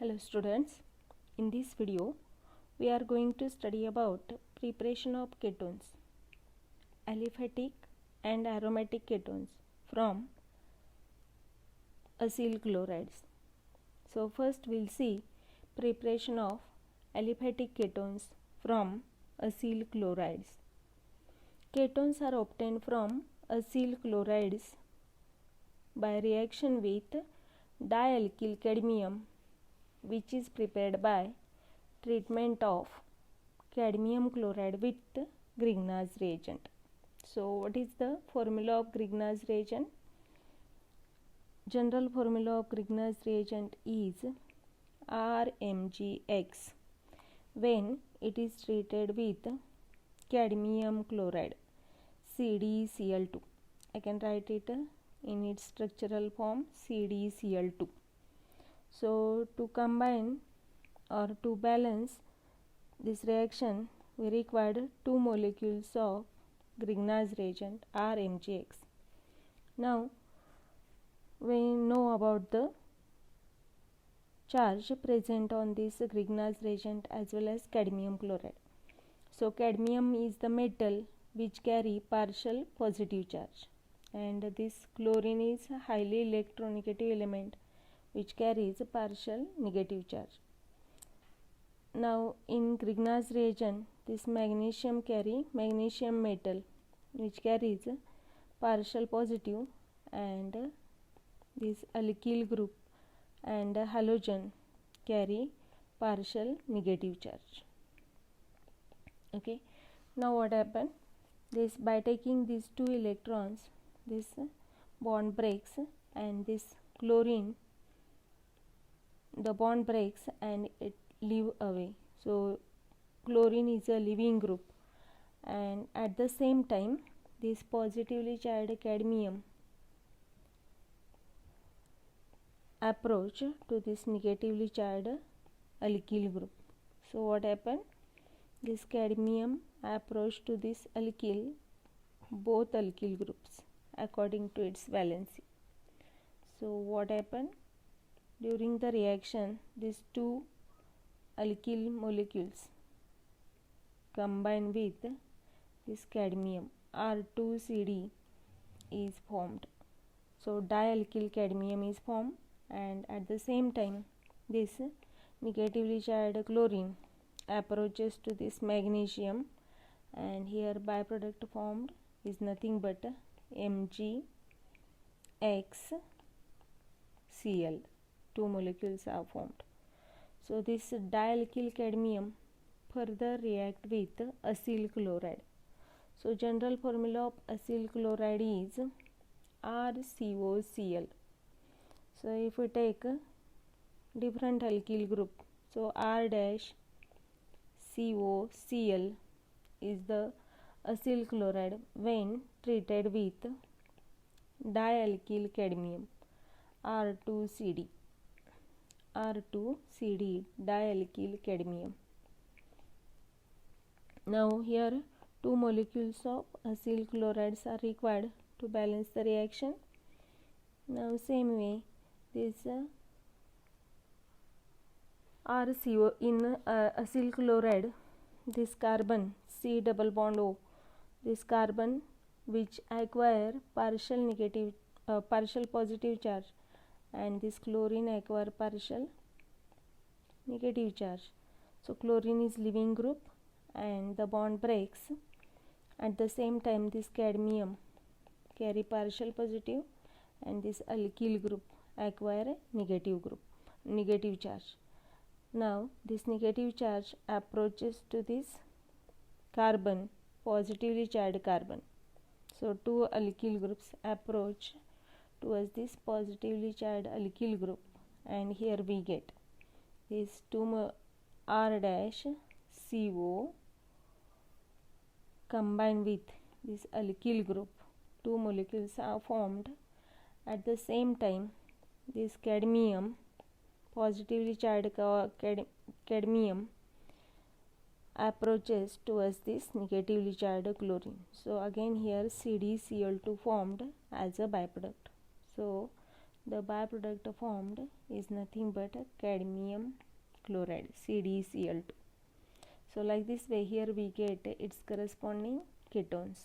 Hello students, in this video we are going to study about preparation of ketones, aliphatic and aromatic ketones from acyl chlorides. So first we'll see preparation of aliphatic ketones from acyl chlorides. Ketones are obtained from acyl chlorides by reaction with dialkyl cadmium, which is prepared by treatment of cadmium chloride with Grignard's reagent. So what is the formula of Grignard's reagent? General formula of Grignard's reagent is RMgX when it is treated with cadmium chloride CdCl2. I can write it in its structural form CdCl2. So to combine or to balance this reaction, we required 2 molecules of Grignard's reagent RMgX. Now we know about the charge present on this Grignard's reagent as well as cadmium chloride. So cadmium is the metal which carry partial positive charge, and this chlorine is a highly electronegative element which carries a partial negative charge. Now in Grignard's reagent, this magnesium carry magnesium metal which carries partial positive, and this alkyl group and halogen carry partial negative charge. Okay, now what happened? This by taking these 2 electrons, this bond breaks and this chlorine, the bond breaks and it leave away. So chlorine is a leaving group, and at the same time this positively charged cadmium approach to this negatively charged alkyl group. So what happened? This cadmium approach to this alkyl, both alkyl groups according to its valency. So what happened? During the reaction, these 2 alkyl molecules combine with this cadmium, R2CD is formed. So dialkyl cadmium is formed, and at the same time this negatively charged chlorine approaches to this magnesium, and here byproduct formed is nothing but MgXCl. 2 molecules are formed. So this dialkyl cadmium further react with acyl chloride. So general formula of acyl chloride is RCOCl. So if we take different alkyl group, so R-COCl is the acyl chloride when treated with dialkyl cadmium R2CD dialkyl cadmium. Now here 2 molecules of acyl chlorides are required to balance the reaction. Now same way this RCO in acyl chloride, this carbon C double bond O, this carbon which acquire partial positive charge, and this chlorine acquire partial negative charge. So chlorine is leaving group and the bond breaks. At the same time this cadmium carry partial positive, and this alkyl group acquire negative charge. Now this negative charge approaches to this carbon, positively charged carbon. So 2 alkyl groups approach towards this positively charged alkyl group, and here we get this 2 R-CO combined with this alkyl group. 2 molecules are formed. At the same time this cadmium, positively charged cadmium approaches towards this negatively charged chlorine. So again here CdCl2 formed as a byproduct. So the byproduct formed is nothing but cadmium chloride, CdCl2. So like this way here we get its corresponding ketones.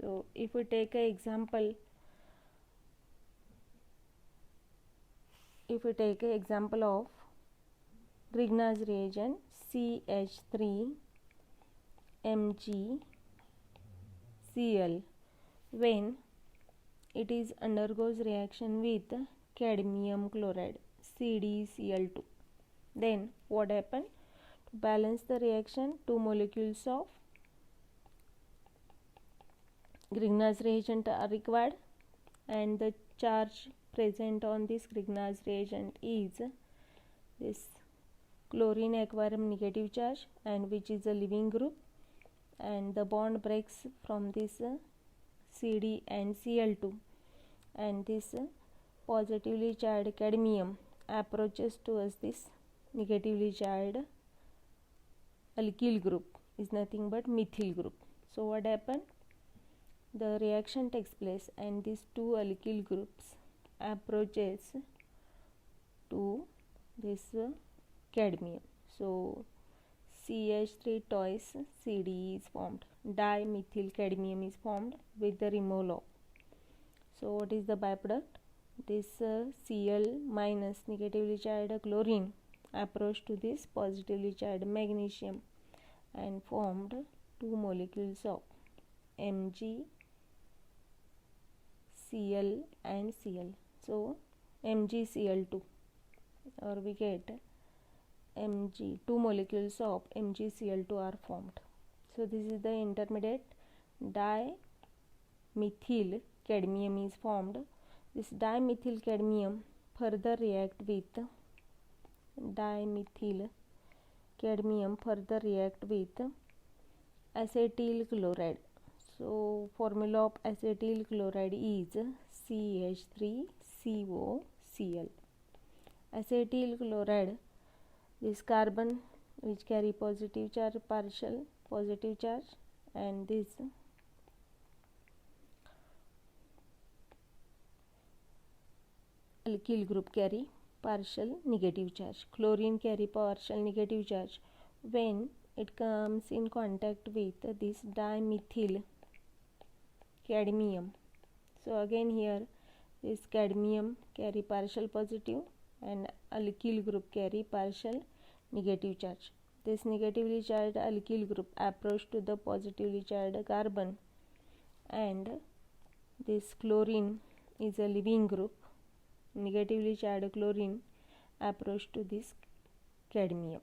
So if we take an example, of Grignard's reagent CH3MgCl, when it is undergoes reaction with cadmium chloride, CdCl2, then what happen? To balance the reaction, 2 molecules of Grignard's reagent are required, and the charge present on this Grignard's reagent is this chlorine aquarium negative charge, and which is a leaving group, and the bond breaks from this Cd and Cl2, and this positively charged cadmium approaches towards this negatively charged alkyl group, is nothing but methyl group. So what happened? The reaction takes place and these two alkyl groups approaches to this cadmium. So CH3 twice Cd is formed, dimethyl cadmium is formed with the removal of. So what is the byproduct? This Cl minus negatively charged chlorine approached to this positively charged magnesium and formed 2 molecules of Mg, Cl and Cl. So MgCl2, or we get Mg, 2 molecules of MgCl2 are formed. So this is the intermediate dimethyl cadmium is formed. This dimethyl cadmium further react with acetyl chloride. So formula of acetyl chloride is CH3COCl. Acetyl chloride, this carbon which carry positive charge, partial positive charge, and this alkyl group carry partial negative charge. Chlorine carry partial negative charge. When it comes in contact with this dimethyl cadmium, so again here this cadmium carry partial positive and alkyl group carry partial negative charge. This negatively charged alkyl group approach to the positively charged carbon, and this chlorine is a leaving group. Negatively charged chlorine approach to this cadmium,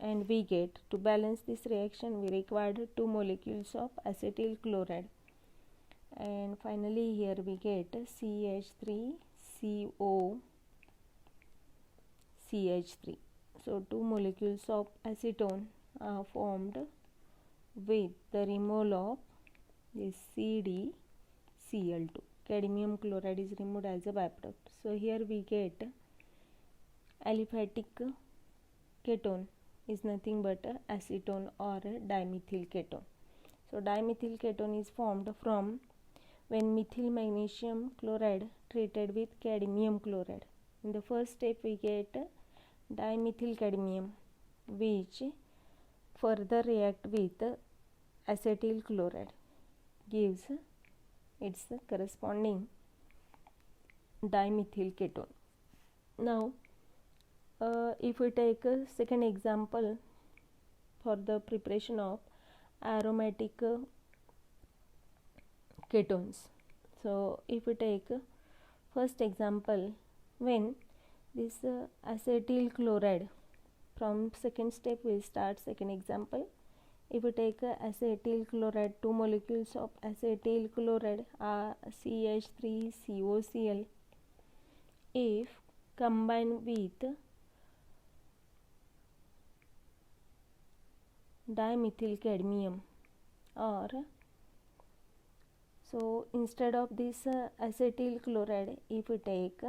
and we get, to balance this reaction we required 2 molecules of acetyl chloride, and finally here we get CH3COCH3. So 2 molecules of acetone are formed with the removal of this CdCl2. Cadmium chloride is removed as a byproduct. So here we get aliphatic ketone is nothing but acetone or dimethyl ketone. So dimethyl ketone is formed from when methyl magnesium chloride treated with cadmium chloride. In the first step we get dimethyl cadmium, which further react with acetyl chloride, gives its corresponding dimethyl ketone. Now if we take a second example for the preparation of aromatic ketones. So if we take first example, when this acetyl chloride, from second step we will start second example. If we take acetyl chloride, 2 molecules of acetyl chloride are CH3COCl, if combined with dimethyl cadmium, or so instead of this acetyl chloride, if we take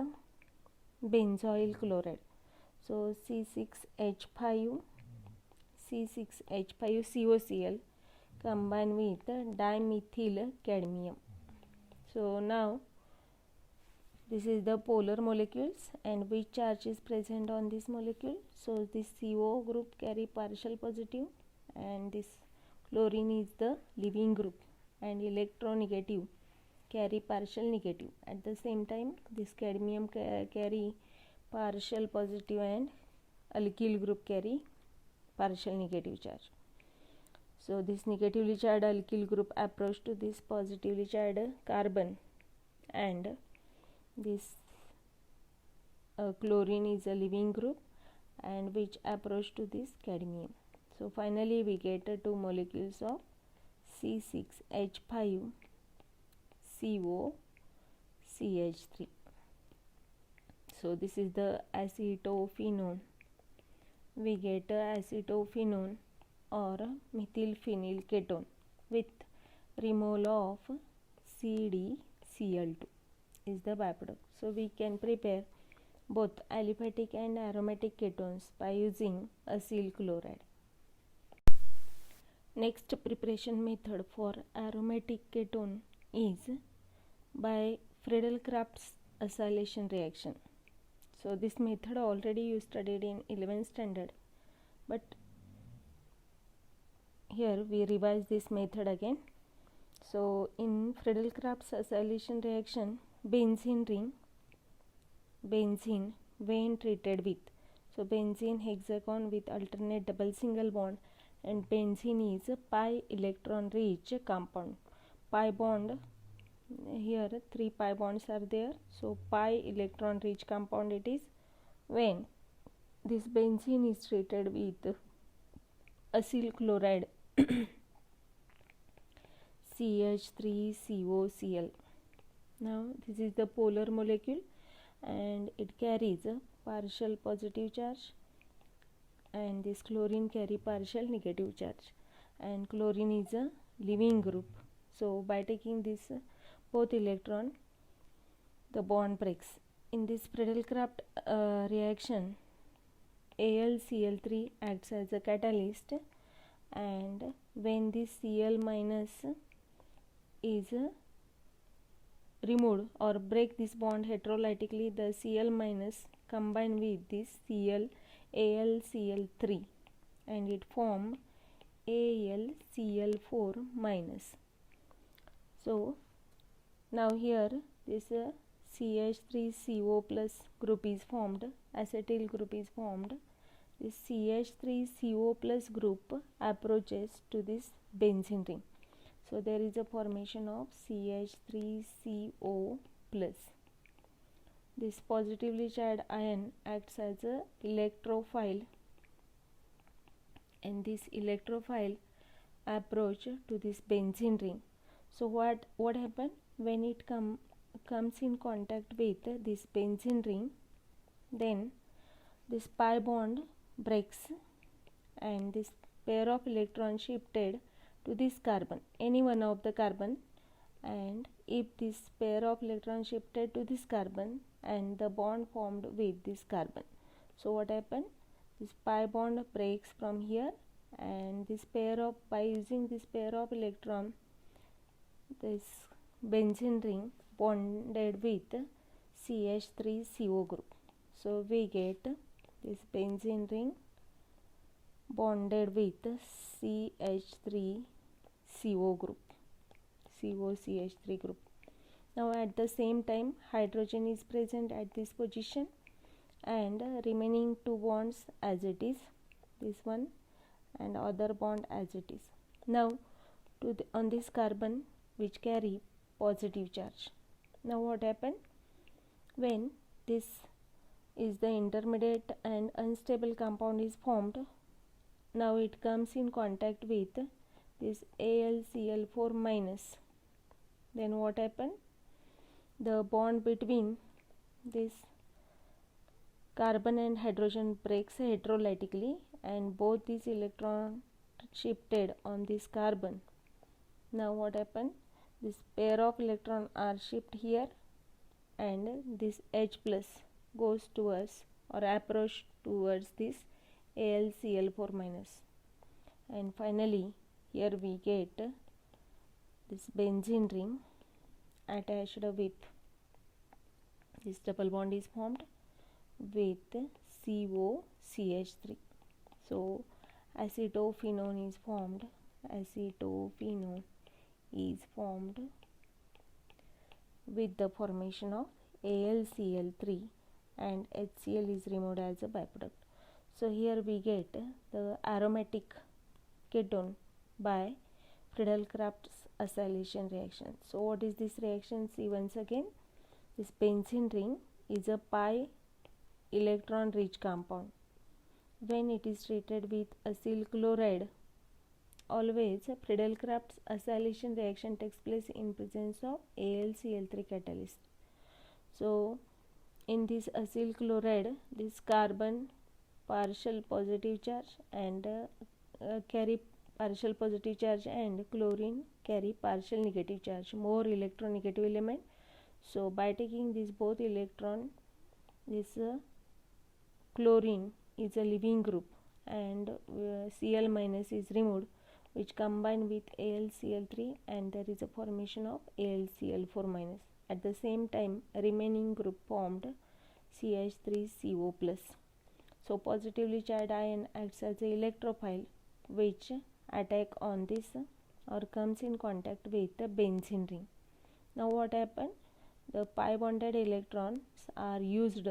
benzoyl chloride, so C6H5COCl combined with dimethyl cadmium. So now this is the polar molecules and which charge is present on this molecule. So this CO group carry partial positive and this chlorine is the leaving group and electronegative carry partial negative. At the same time this cadmium carry partial positive and alkyl group carry partial negative charge. So this negatively charged alkyl group approach to this positively charged carbon and this chlorine is a leaving group and which approach to this cadmium. So finally we get two molecules of C6H5 COCH3. So this is the acetophenone. We get acetophenone or methylphenyl ketone with removal of CdCl2 is the byproduct. So we can prepare both aliphatic and aromatic ketones by using acyl chloride. Next preparation method for aromatic ketone is by Friedel-Crafts acylation reaction. So this method already you studied in 11th standard, but here we revise this method again. So in Friedel-Crafts acylation reaction, benzene ring, benzene when treated with, so benzene hexagon with alternate double single bond and benzene is a pi electron rich compound. Pi bond, here 3 pi bonds are there, so pi electron rich compound it is when this benzene is treated with acyl chloride CH3COCl. Now this is the polar molecule and it carries a partial positive charge and this chlorine carry partial negative charge and chlorine is a leaving group. So by taking this both electron, the bond breaks. In this Friedel-Crafts reaction, AlCl3 acts as a catalyst and when this Cl minus is removed or break this bond heterolytically, the Cl minus combine with this AlCl3 and it form AlCl4 minus. So now here this CH3CO plus group is formed, acetyl group is formed. This CH3CO plus group approaches to this benzene ring. So there is a formation of CH3CO plus. This positively charged ion acts as a electrophile and this electrophile approach to this benzene ring. So what happened when it comes in contact with this benzene ring, then this pi bond breaks and this pair of electrons shifted to this carbon, any one of the carbon, and if this pair of electrons shifted to this carbon and the bond formed with this carbon, so what happened, this pi bond breaks from here and this pair of, by using this pair of electron, this benzene ring bonded with CH3CO group. So we get this benzene ring bonded with CH3CO group, COCH3 group. Now at the same time hydrogen is present at this position and remaining two bonds as it is, this one and other bond as it is. Now on this carbon which carry positive charge. Now what happened when this is the intermediate and unstable compound is formed, now it comes in contact with this AlCl4 minus, then what happened, the bond between this carbon and hydrogen breaks heterolytically and both these electrons shifted on this carbon. Now what happened, this pair of electrons are shifted here and this H plus goes towards or approach towards this AlCl4 minus, and finally here we get this benzene ring attached with this double bond is formed with COCH3. So acetophenone is formed. Acetophenone is formed with the formation of AlCl3 and HCl is removed as a byproduct. So here we get the aromatic ketone by Friedel-Crafts acylation reaction. So what is this reaction? See once again, this benzene ring is a pi electron rich compound. When it is treated with acyl chloride, always Friedel-Crafts acylation reaction takes place in presence of AlCl3 catalyst. So in this acyl chloride, this carbon partial positive charge and carry partial positive charge, and chlorine carry partial negative charge, more electronegative element. So by taking these both electron, this chlorine is a leaving group and Cl minus is removed, which combine with AlCl3 and there is a formation of AlCl4 minus. At the same time, remaining group formed CH3CO plus. So positively charged ion acts as a electrophile which attack on this or comes in contact with the benzene ring. Now what happened? The pi bonded electrons are used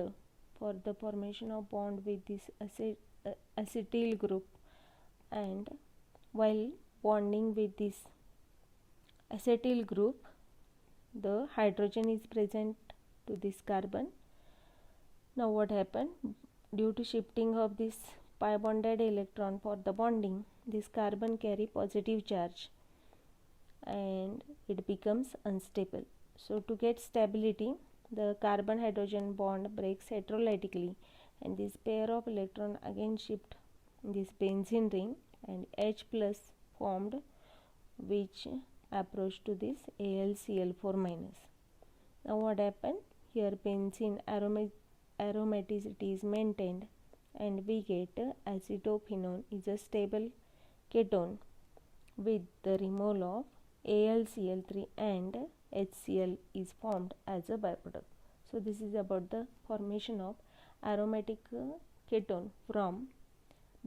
for the formation of bond with this acetyl group, and while bonding with this acetyl group, the hydrogen is present to this carbon. Now what happened? Due to shifting of this pi bonded electron for the bonding, this carbon carry positive charge and it becomes unstable. So to get stability, the carbon hydrogen bond breaks heterolytically and this pair of electron again shift in this benzene ring and H plus formed, which approach to this AlCl4 minus. Now what happened? Here benzene aromaticity is maintained and we get acetophenone is a stable ketone with the removal of AlCl3 and HCl is formed as a byproduct. So this is about the formation of aromatic ketone from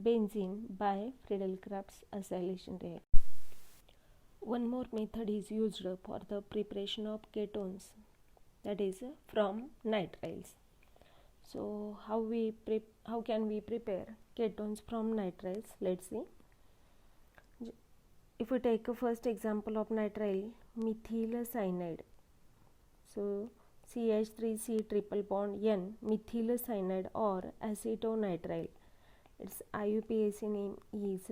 benzene by Friedel-Crafts acylation reaction. One more method is used for the preparation of ketones, that is from nitriles. So how can we prepare ketones from nitriles? Let's see. If we take a first example of nitrile, methyl cyanide. So CH3C triple bond N, methyl cyanide or acetonitrile. Its IUPAC name is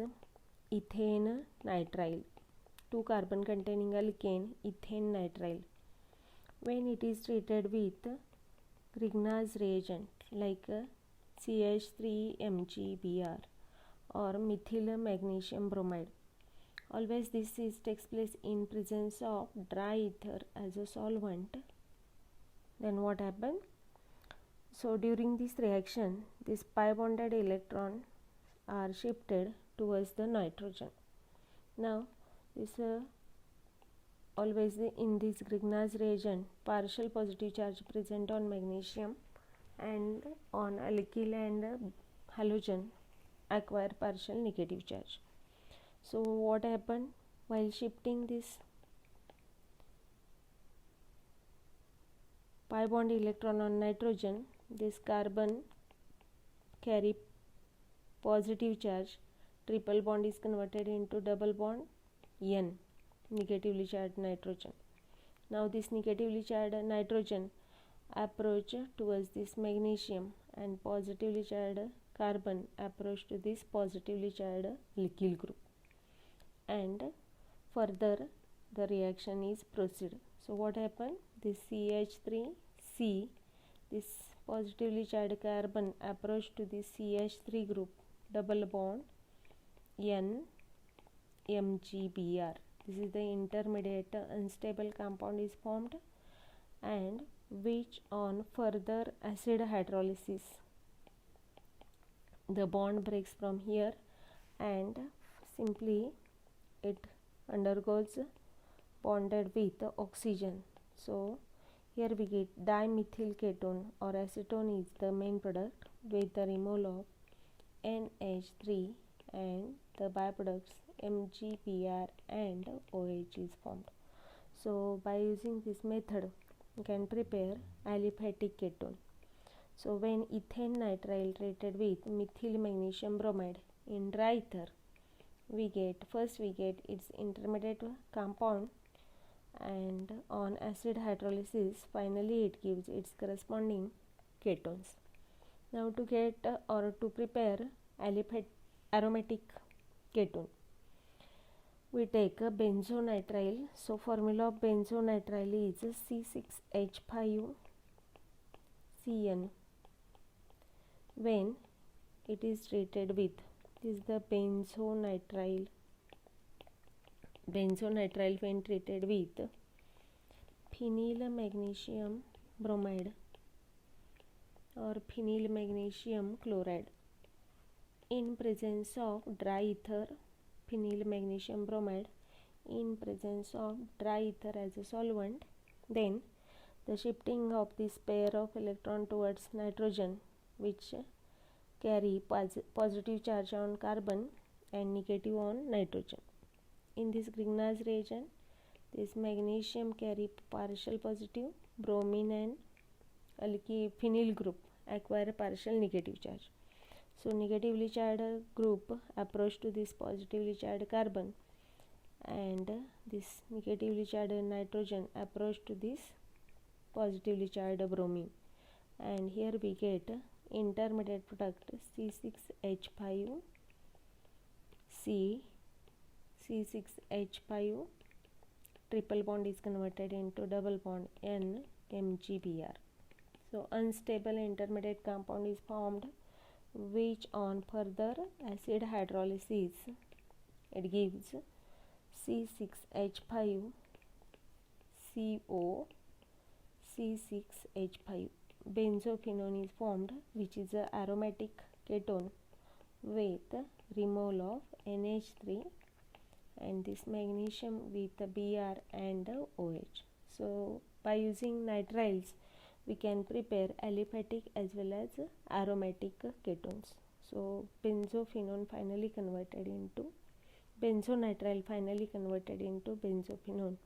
ethane nitrile. 2 carbon containing alkane, ethane nitrile. When it is treated with Grignard's reagent like CH3MgBr or methyl magnesium bromide, always this takes place in presence of dry ether as a solvent. Then what happens? So during this reaction, this pi bonded electrons are shifted towards the nitrogen. Now this always in this Grignard's reagent, partial positive charge present on magnesium and on alkyl and halogen acquire partial negative charge. So what happened? While shifting this pi bond electron on nitrogen, this carbon carry positive charge, triple bond is converted into double bond N, negatively charged nitrogen. Now this negatively charged nitrogen approach towards this magnesium and positively charged carbon approach to this positively charged alkyl group, and further the reaction is proceed. So what happened? This CH3C, this positively charged carbon approach to this CH3 group, double bond N MgBr. This is the intermediate unstable compound is formed, and which on further acid hydrolysis the bond breaks from here and simply it undergoes bonded with oxygen. So Here we get dimethyl ketone or acetone is the main product with the removal of NH3 and the byproducts MgBr and OH is formed. So by using this method you can prepare aliphatic ketone. So when ethane nitrile treated with methyl magnesium bromide in dry ether, we get its intermediate compound, and on acid hydrolysis finally it gives its corresponding ketones. Now to get or to prepare aromatic ketone, we take a benzonitrile. So formula of benzonitrile is C6H5CN when it is treated with, this is the benzonitrile when treated with phenyl magnesium bromide or phenyl magnesium chloride in presence of dry ether, phenyl magnesium bromide in presence of dry ether as a solvent, then the shifting of this pair of electron towards nitrogen, which carry positive charge on carbon and negative on nitrogen. In this Grignard reagent, this magnesium carry partial positive, bromine and phenyl group acquire partial negative charge. So negatively charged group approach to this positively charged carbon, and this negatively charged nitrogen approach to this positively charged bromine, and here we get intermediate product C6H5 triple bond is converted into double bond NMgBr. So unstable intermediate compound is formed, which on further acid hydrolysis it gives C6H5CO C6H5. Benzophenone is formed, which is an aromatic ketone with removal of NH3 and this magnesium with Br and OH. So by using nitriles we can prepare aliphatic as well as aromatic ketones. So benzonitrile finally converted into benzophenone.